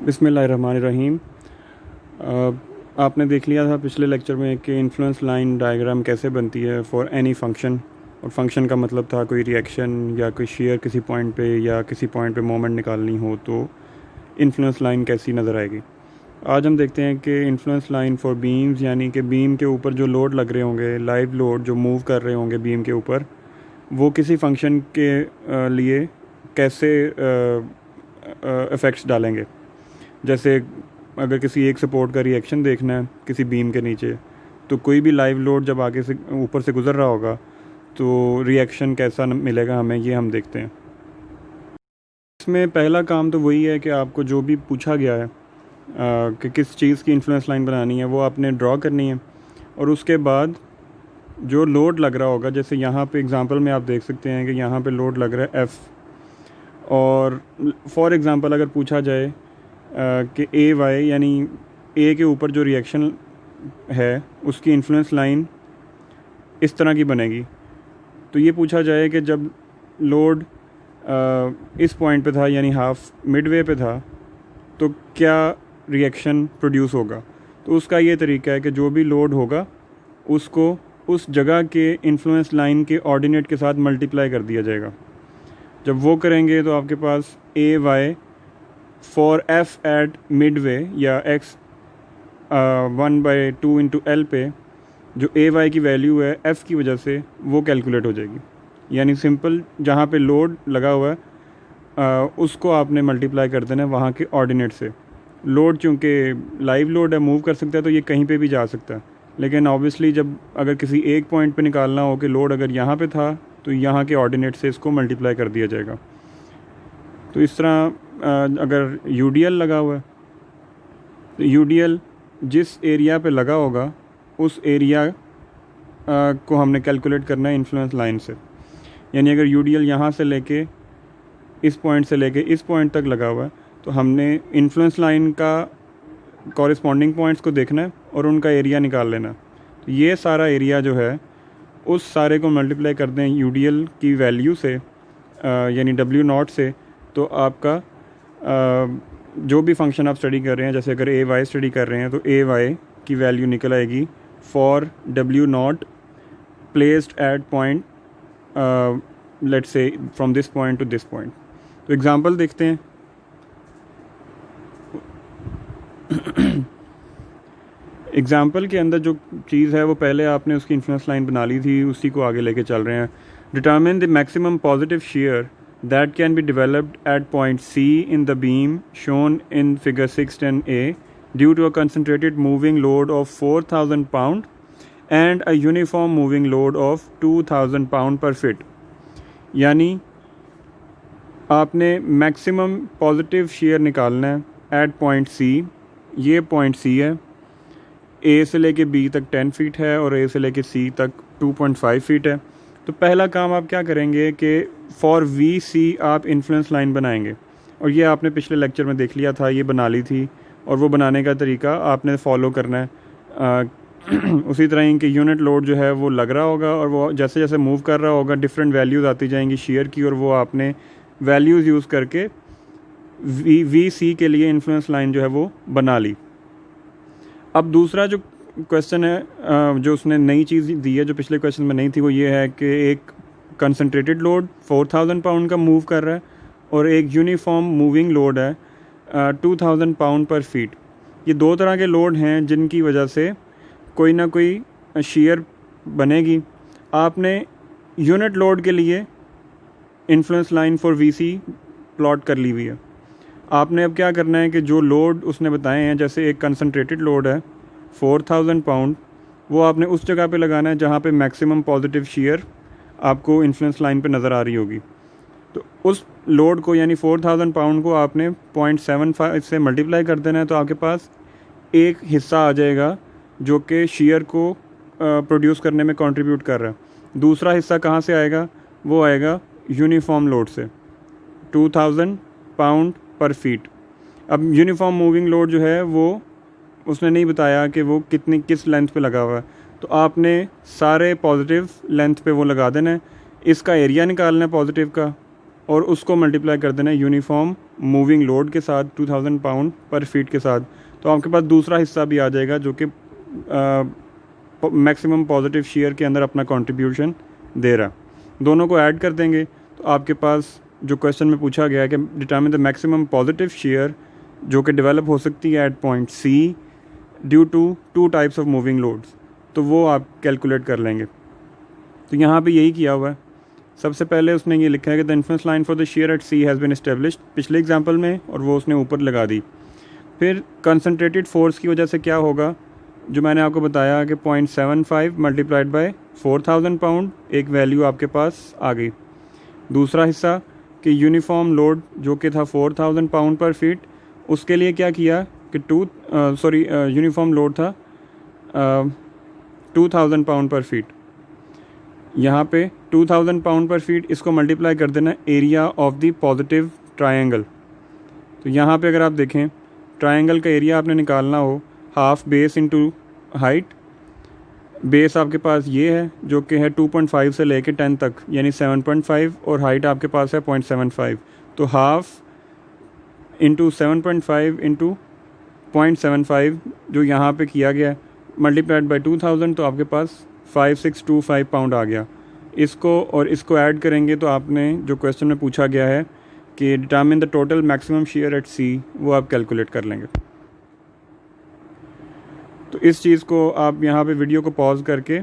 बिस्मिल्लाहिर्रहमानिर्रहीम। आपने देख लिया था पिछले लेक्चर में कि इन्फ्लुएंस लाइन डायग्राम कैसे बनती है फॉर एनी फंक्शन, और फंक्शन का मतलब था कोई रिएक्शन या कोई शेयर किसी पॉइंट पे या किसी पॉइंट पे मोमेंट निकालनी हो तो इन्फ्लुएंस लाइन कैसी नज़र आएगी। आज हम देखते हैं कि इन्फ्लुएंस लाइन फॉर बीम्स, यानी कि बीम के ऊपर जो लोड लग रहे होंगे, लाइव लोड जो मूव कर रहे होंगे बीम के ऊपर, वो किसी फंक्शन के लिए कैसे इफ़ेक्ट्स डालेंगे। जैसे अगर किसी एक सपोर्ट का रिएक्शन देखना है किसी बीम के नीचे, तो कोई भी लाइव लोड जब आगे से ऊपर से गुज़र रहा होगा तो रिएक्शन कैसा मिलेगा हमें, ये हम देखते हैं। इसमें पहला काम तो वही है कि आपको जो भी पूछा गया है कि किस चीज़ की इन्फ्लुएंस लाइन बनानी है वो आपने ड्रॉ करनी है, और उसके बाद जो लोड लग रहा होगा, जैसे यहाँ पे एग्जांपल में आप देख सकते हैं कि यहाँ पे लोड लग रहा है F, और फॉर एग्ज़ाम्पल अगर पूछा जाए कि ए वाई यानी ए के ऊपर जो रिएक्शन है उसकी इन्फ्लुएंस लाइन इस तरह की बनेगी, तो ये पूछा जाए कि जब लोड इस पॉइंट पे था यानी हाफ मिडवे पे था तो क्या रिएक्शन प्रोड्यूस होगा। तो उसका ये तरीका है कि जो भी लोड होगा उसको उस जगह के इन्फ्लुएंस लाइन के ऑर्डिनेट के साथ मल्टीप्लाई कर दिया जाएगा। जब वो करेंगे तो आपके पास A Y for F at midway या एक्स 1/2 इंटू एल पे जो ए वाई की वैल्यू है एफ़ की वजह से वो कैलकुलेट हो जाएगी। यानी सिंपल जहाँ पे लोड लगा हुआ है उसको आपने मल्टीप्लाई कर देना है वहाँ के ऑर्डिनेट से। लोड चूँकि लाइव लोड है, मूव कर सकता है, तो ये कहीं पे भी जा सकता है, लेकिन ऑब्वियसली जब अगर किसी एक पॉइंट पे निकालना हो कि लोड अगर यहाँ पे था तो यहाँ के ऑर्डिनेट से इसको मल्टीप्लाई कर दिया जाएगा। तो इस तरह अगर यूडीएल लगा हुआ है तो यूडीएल जिस एरिया पे लगा होगा उस एरिया को हमने कैलकुलेट करना है इन्फ्लुएंस लाइन से। यानी अगर यूडीएल यहाँ से लेके इस पॉइंट से लेके इस पॉइंट तक लगा हुआ है तो हमने इन्फ्लुएंस लाइन का कॉरेस्पॉन्डिंग पॉइंट्स को देखना है और उनका एरिया निकाल लेना। तो ये सारा एरिया जो है उस सारे को मल्टीप्लाई कर दें यूडीएल की वैल्यू से यानी W0 से, तो आपका जो भी फंक्शन आप स्टडी कर रहे हैं, जैसे अगर ए वाई स्टडी कर रहे हैं तो ए वाई की वैल्यू निकल आएगी for W0 placed at point let's say from this point two this point. तो एग्जांपल देखते हैं। एग्जाम्पल के अंदर जो चीज़ है वो पहले आपने उसकी इन्फ्लुएंस लाइन बना ली थी, उसी को आगे लेके चल रहे हैं। Determine the maximum positive share that can be developed at point C in the beam shown in figure 610A due to a concentrated moving load of 4000 pound and a uniform moving load of 2000 pound per feet। यानी आपने maximum positive share निकालना है at point C। ये point C है, A से लेके B तक 10 feet है और A से लेके C तक 2.5 फीट है। तो पहला काम आप क्या करेंगे कि फॉर VC आप इन्फ्लुएंस लाइन बनाएंगे, और ये आपने पिछले लेक्चर में देख लिया था, ये बना ली थी, और वो बनाने का तरीका आपने फॉलो करना है। उसी तरह ही कि यूनिट लोड जो है वो लग रहा होगा और वो जैसे जैसे मूव कर रहा होगा डिफरेंट वैल्यूज़ आती जाएंगी शेयर की, और वो आपने वैल्यूज़ यूज़ करके VC के लिए इन्फ्लुएंस लाइन जो है वो बना ली। अब दूसरा जो क्वेश्चन है जो उसने नई चीज़ दी है जो पिछले क्वेश्चन में नहीं थी, वो ये है कि एक कंसनट्रेटेड लोड 4000 पाउंड का मूव कर रहा है और एक यूनिफॉर्म मूविंग लोड है 2000 पाउंड पर फीट। ये दो तरह के लोड हैं जिनकी वजह से कोई ना कोई शेयर बनेगी। आपने यूनिट लोड के लिए influence line for VC plot कर ली हुई है। आपने अब क्या करना है कि जो लोड उसने बताए हैं, जैसे एक कंसनट्रेटेड लोड है 4000 पाउंड, वो आपने उस जगह पे लगाना है जहाँ पे मैक्सिमम पॉजिटिव शेयर आपको इन्फ्लुएंस लाइन पे नज़र आ रही होगी। तो उस लोड को यानी 4000 पाउंड को आपने 0.75 से मल्टीप्लाई कर देना है, तो आपके पास एक हिस्सा आ जाएगा जो कि शेयर को प्रोड्यूस करने में कंट्रीब्यूट कर रहा है। दूसरा हिस्सा कहाँ से आएगा? वो आएगा यूनिफॉर्म लोड से 2000 पाउंड पर फीट। अब यूनिफॉर्म मूविंग लोड जो है वो उसने नहीं बताया कि वो किस लेंथ पे लगा हुआ है, तो आपने सारे पॉजिटिव लेंथ पे वो लगा देना है। इसका एरिया निकालना है पॉजिटिव का और उसको मल्टीप्लाई कर देना है यूनिफॉर्म मूविंग लोड के साथ 2000 पाउंड पर फीट के साथ, तो आपके पास दूसरा हिस्सा भी आ जाएगा जो कि मैक्सिमम पॉजिटिव शेयर के अंदर अपना कंट्रीब्यूशन दे रहा। दोनों को ऐड कर देंगे तो आपके पास जो क्वेश्चन में पूछा गया है कि determine the maximum positive shear जो कि डेवलप हो सकती है at point C due to 2 types of moving loads, तो वो आप कैलकुलेट कर लेंगे। तो यहाँ पे यही किया हुआ है। सबसे पहले उसने ये लिखा है कि the influence line for the shear at C has been established पिछले एग्जाम्पल में, और वो उसने ऊपर लगा दी। फिर कंसनट्रेटेड फोर्स की वजह से क्या होगा, जो मैंने आपको बताया कि 0.75 मल्टीप्लाइड बाय 4000 पाउंड, एक वैल्यू आपके पास आ गई। दूसरा हिस्सा कि यूनिफॉर्म लोड जो कि था 4000 पाउंड पर फीट, उसके लिए क्या किया कि यूनिफॉर्म लोड था 2000 पाउंड पर फीट। यहाँ पे 2000 पाउंड पर फीट, इसको मल्टीप्लाई कर देना area of the positive triangle. तो यहाँ पे अगर आप देखें ट्रायंगल का एरिया आपने निकालना हो, half base into height. Base आपके पास ये है जो कि है 2.5 से लेके 10 तक, यानी 7.5, और हाइट आपके पास है 0.75। तो हाफ इंटू 7.5 इंटू 0.75 जो यहाँ पे किया गया है मल्टीप्लाइड बाई 2000, तो आपके पास 5625 पाउंड आ गया। इसको और इसको ऐड करेंगे तो आपने जो क्वेश्चन में पूछा गया है कि determine the total maximum shear at C, वो आप कैलकुलेट कर लेंगे। तो इस चीज़ को आप यहाँ पे वीडियो को पॉज करके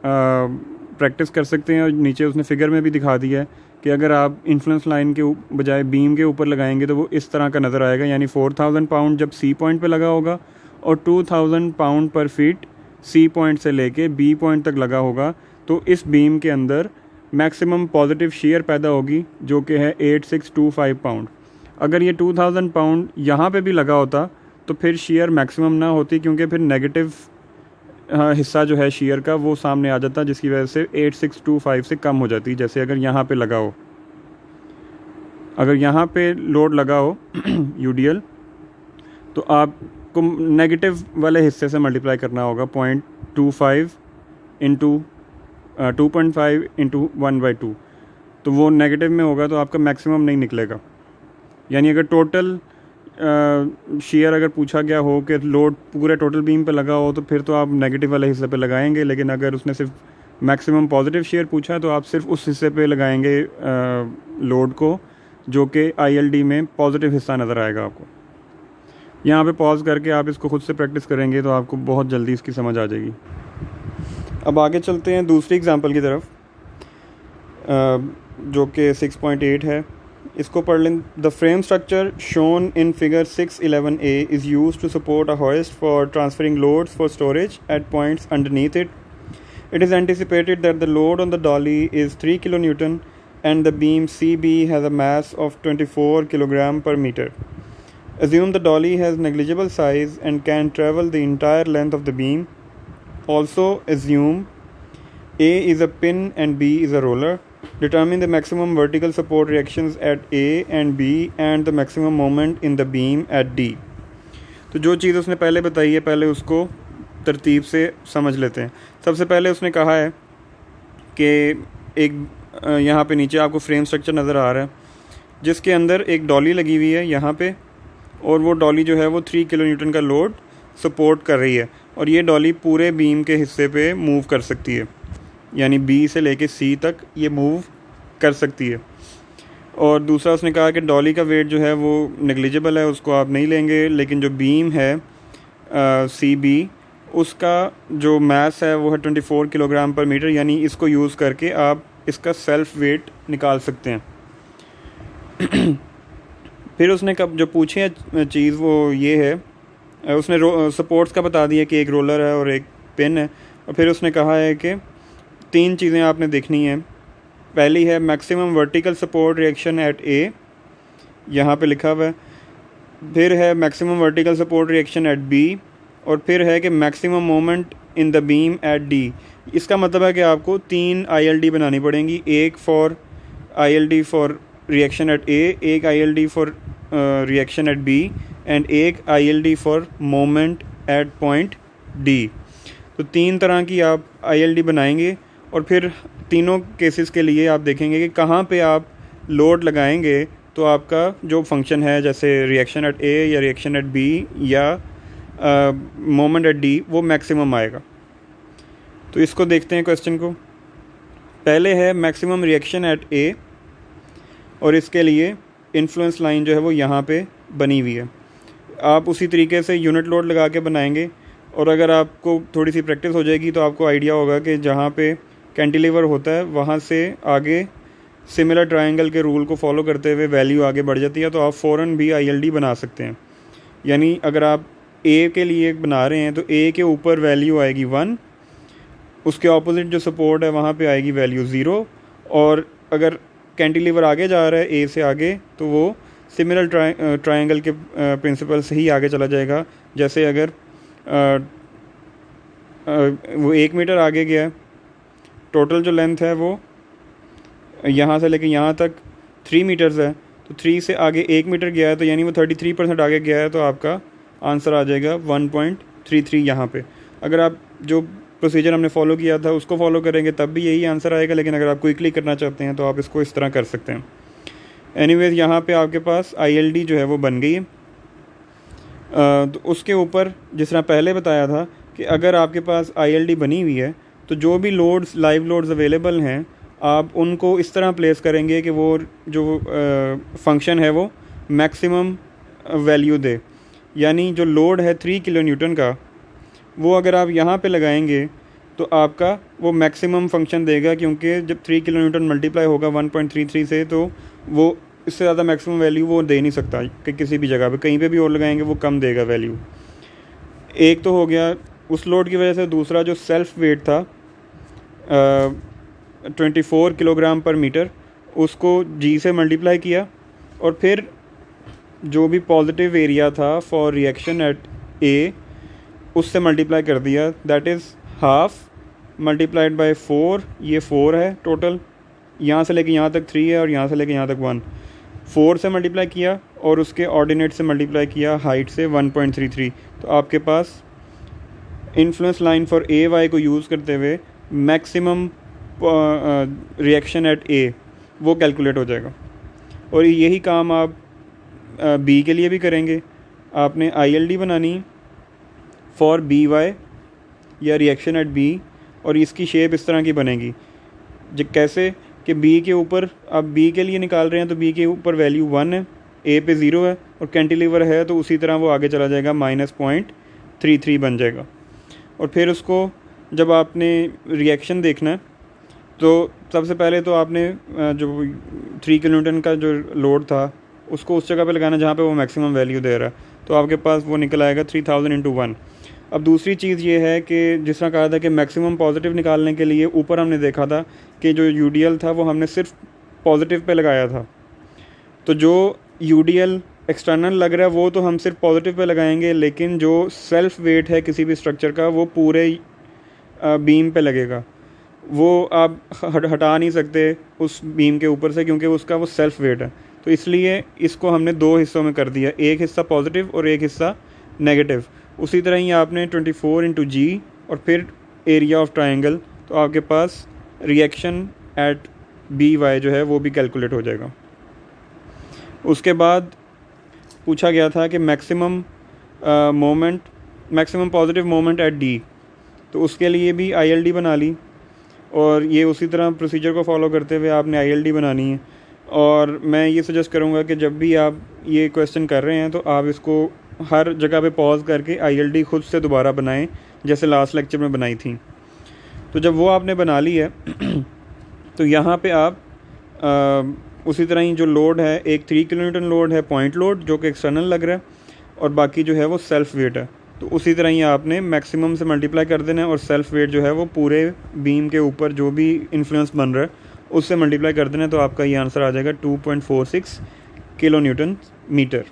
प्रैक्टिस कर सकते हैं, और नीचे उसने फिगर में भी दिखा दिया है कि अगर आप इन्फ्लुएंस लाइन के बजाय बीम के ऊपर लगाएंगे तो वो इस तरह का नज़र आएगा, यानी 4000 पाउंड जब सी पॉइंट पे लगा होगा और 2000 पाउंड पर फीट सी पॉइंट से लेके बी पॉइंट तक लगा होगा, तो इस बीम के अंदर मैक्सिमम पॉजिटिव शेयर पैदा होगी जो कि है 8625 पाउंड। अगर ये 2000 पाउंड यहाँ पे भी लगा होता तो फिर शेयर मैक्सिमम ना होती, क्योंकि फिर नेगेटिव हिस्सा जो है शेयर का वो सामने आ जाता, जिसकी वजह से 8625 से कम हो जाती। जैसे अगर यहाँ पे लगा हो, अगर यहाँ पे लोड लगा हो यूडीएल, तो आपको नेगेटिव वाले हिस्से से मल्टीप्लाई करना होगा 0.25 इंटू 2.5 इंटू 1/2, तो वो नेगेटिव में होगा तो आपका मैक्सिमम नहीं निकलेगा। यानी अगर टोटल शेयर अगर पूछा गया हो कि लोड पूरे टोटल बीम पे लगा हो तो फिर तो आप नेगेटिव वाले हिस्से पे लगाएंगे, लेकिन अगर उसने सिर्फ मैक्सिमम पॉजिटिव शेयर पूछा है तो आप सिर्फ उस हिस्से पे लगाएंगे लोड को जो कि आईएलडी में पॉजिटिव हिस्सा नज़र आएगा आपको। यहाँ पे पॉज करके आप इसको खुद से प्रैक्टिस करेंगे तो आपको बहुत जल्दी इसकी समझ आ जाएगी। अब आगे चलते हैं दूसरी एग्जांपल की तरफ, जो कि 6.8 है। इसको पढ़ लें। The frame structure shown in figure 611A is use to support a hoist for transferring loads for storage at points underneath it. It is anticipated that the load on the dolly is 3 kN and the beam CB has a mass of 24 kg per meter. Assume the dolly has negligible size and can travel the entire length of the beam. Also assume A is a pin and B is a roller. Determine the maximum vertical support reactions at A and B and the maximum moment in the beam at D. तो जो चीज़ उसने पहले बताई है पहले उसको तरतीब से समझ लेते हैं। सबसे पहले उसने कहा है कि एक यहाँ पे नीचे आपको फ्रेम स्ट्रक्चर नज़र आ रहा है जिसके अंदर एक डॉली लगी हुई है यहाँ पे, और वो डॉली जो है वो 3 kN का लोड सपोर्ट कर रही है, और ये डॉली पूरे बीम के हिस्से पे मूव कर सकती है, यानी बी से लेके सी तक ये मूव कर सकती है। और दूसरा उसने कहा कि डॉली का वेट जो है वो नेग्लिजिबल है, उसको आप नहीं लेंगे, लेकिन जो बीम है सी बी उसका जो मास है वो है 24 किलोग्राम पर मीटर, यानी इसको यूज़ करके आप इसका सेल्फ वेट निकाल सकते हैं। फिर उसने कब जो पूछे चीज़ वो ये है, उसने सपोर्ट्स का बता दिया कि एक रोलर है और एक पिन है, और फिर उसने कहा है कि 3 चीज़ें आपने देखनी हैं। पहली है maximum vertical support reaction at A, यहाँ पे लिखा हुआ है, फिर है maximum vertical support reaction at B, और फिर है कि maximum moment in the beam at D. इसका मतलब है कि आपको 3 ILD बनानी पड़ेंगी, एक for ILD for reaction at A, एक ILD for reaction at B and एक ILD for moment at point D. तो 3 तरह की आप ILD बनाएंगे, और फिर तीनों केसेस के लिए आप देखेंगे कि कहाँ पे आप लोड लगाएंगे तो आपका जो फंक्शन है जैसे रिएक्शन एट ए या रिएक्शन एट बी या मोमेंट एट डी वो मैक्सिमम आएगा। तो इसको देखते हैं क्वेश्चन को। पहले है मैक्सिमम रिएक्शन एट ए और इसके लिए इन्फ्लुएंस लाइन जो है वो यहाँ पे बनी हुई है। आप उसी तरीके से यूनिट लोड लगा के बनाएंगे और अगर आपको थोड़ी सी प्रैक्टिस हो जाएगी तो आपको आइडिया होगा कि जहाँ पे कैंटिलीवर होता है वहाँ से आगे सिमिलर ट्रायंगल के रूल को फॉलो करते हुए वैल्यू आगे बढ़ जाती है, तो आप फ़ौरन भी ILD बना सकते हैं। यानी अगर आप ए के लिए बना रहे हैं तो ए के ऊपर वैल्यू आएगी 1, उसके ऑपोजिट जो सपोर्ट है वहाँ पे आएगी वैल्यू 0, और अगर कैंटिलीवर आगे जा रहा है ए से आगे तो वो सिमिलर ट्रायंगल के प्रिंसिपल से ही आगे चला जाएगा। जैसे अगर वो 1 मीटर आगे गया है, टोटल जो लेंथ है वो यहाँ से लेके यहाँ तक 3 मीटर्स है, तो 3 से आगे 1 मीटर गया है तो यानी वो 33% आगे गया है, तो आपका आंसर आ जाएगा 1.33 यहाँ पे। अगर आप जो प्रोसीजर हमने फॉलो किया था उसको फॉलो करेंगे तब भी यही आंसर आएगा, लेकिन अगर आप क्विकली करना चाहते हैं तो आप इसको इस तरह कर सकते हैं। एनीवेज यहाँ पे आपके पास ILD जो है वो बन गई है। तो उसके ऊपर जिस तरह पहले बताया था कि अगर आपके पास ILD बनी हुई है तो जो भी लोड्स लाइव लोड्स अवेलेबल हैं आप उनको इस तरह प्लेस करेंगे कि वो जो फंक्शन है वो मैक्सिमम वैल्यू दे। यानी जो लोड है 3 किलो न्यूटन का वो अगर आप यहाँ पे लगाएंगे तो आपका वो मैक्सिमम फंक्शन देगा, क्योंकि जब 3 किलो न्यूटन मल्टीप्लाई होगा 1.33 से तो वो इससे ज़्यादा मैक्सिमम वैल्यू वो दे नहीं सकता कि किसी भी जगह पे कहीं पे भी और लगाएंगे वो कम देगा वैल्यू। एक तो हो गया उस लोड की वजह से। दूसरा जो सेल्फ वेट था 24 किलोग्राम पर मीटर, उसको G से मल्टीप्लाई किया और फिर जो भी पॉजिटिव एरिया था फॉर रिएक्शन एट ए उससे मल्टीप्लाई कर दिया, that is half multiplied by 4। ये 4 है टोटल, यहाँ से लेके यहाँ तक 3 है और यहाँ से लेके यहाँ तक 1। 4 से मल्टीप्लाई किया और उसके ऑर्डिनेट से मल्टीप्लाई किया हाइट से 1.33। तो आपके पास इन्फ्लुएंस लाइन फॉर AY को यूज़ करते हुए मैक्सिमम रिएक्शन एट ए वो कैलकुलेट हो जाएगा। और यही काम आप B के लिए भी करेंगे। आपने ILD बनानी फॉर BY या रिएक्शन एट B, और इसकी शेप इस तरह की बनेगी जो कैसे कि B के ऊपर आप B के लिए निकाल रहे हैं तो B के ऊपर वैल्यू 1 है, A पे 0 है और कैंटिलीवर है तो उसी तरह वो आगे चला जाएगा, -0.33 बन जाएगा। और फिर उसको जब आपने रिएक्शन देखना है तो सबसे पहले तो आपने जो 3 किलो न्यूटन का जो लोड था उसको उस जगह पे लगाना जहाँ पे वो मैक्सिमम वैल्यू दे रहा है, तो आपके पास वो निकल आएगा 3000 × 1। अब दूसरी चीज़ ये है कि जिस तरह कहा था कि मैक्सिमम पॉजिटिव निकालने के लिए ऊपर हमने देखा था कि जो UDL था वो हमने सिर्फ पॉजिटिव पे लगाया था, तो जो UDL एक्सटर्नल लग रहा है वो तो हम सिर्फ पॉजिटिव पे लगाएंगे, लेकिन जो सेल्फ वेट है किसी भी स्ट्रक्चर का वो पूरे बीम पे लगेगा, वो आप हटा नहीं सकते उस बीम के ऊपर से क्योंकि उसका वो सेल्फ वेट है। तो इसलिए इसको हमने 2 हिस्सों में कर दिया, एक हिस्सा पॉजिटिव और एक हिस्सा नेगेटिव। उसी तरह ही आपने 24 × G और फिर एरिया ऑफ ट्रायंगल, तो आपके पास रिएक्शन एट BY जो है वो भी कैलकुलेट हो जाएगा। उसके बाद पूछा गया था कि maximum positive moment at D, तो उसके लिए भी ILD बना ली और ये उसी तरह प्रोसीजर को फॉलो करते हुए आपने ILD बनानी है। और मैं ये सजेस्ट करूँगा कि जब भी आप ये क्वेश्चन कर रहे हैं तो आप इसको हर जगह पे पॉज करके ILD खुद से दोबारा बनाएं जैसे लास्ट लेक्चर में बनाई थी। तो जब वो आपने बना ली है तो यहाँ पे आप उसी तरह ही जो लोड है, एक 3 किलो न्यूटन लोड है पॉइंट लोड जो कि एक्सटर्नल लग रहा है और बाकी जो है वो सेल्फ वेट है, तो उसी तरह ही आपने मैक्सिमम से मल्टीप्लाई कर देना है और सेल्फ वेट जो है वो पूरे बीम के ऊपर जो भी इन्फ्लुएंस बन रहा है उससे मल्टीप्लाई कर देना है, तो आपका ये आंसर आ जाएगा 2.46 किलो न्यूटन मीटर।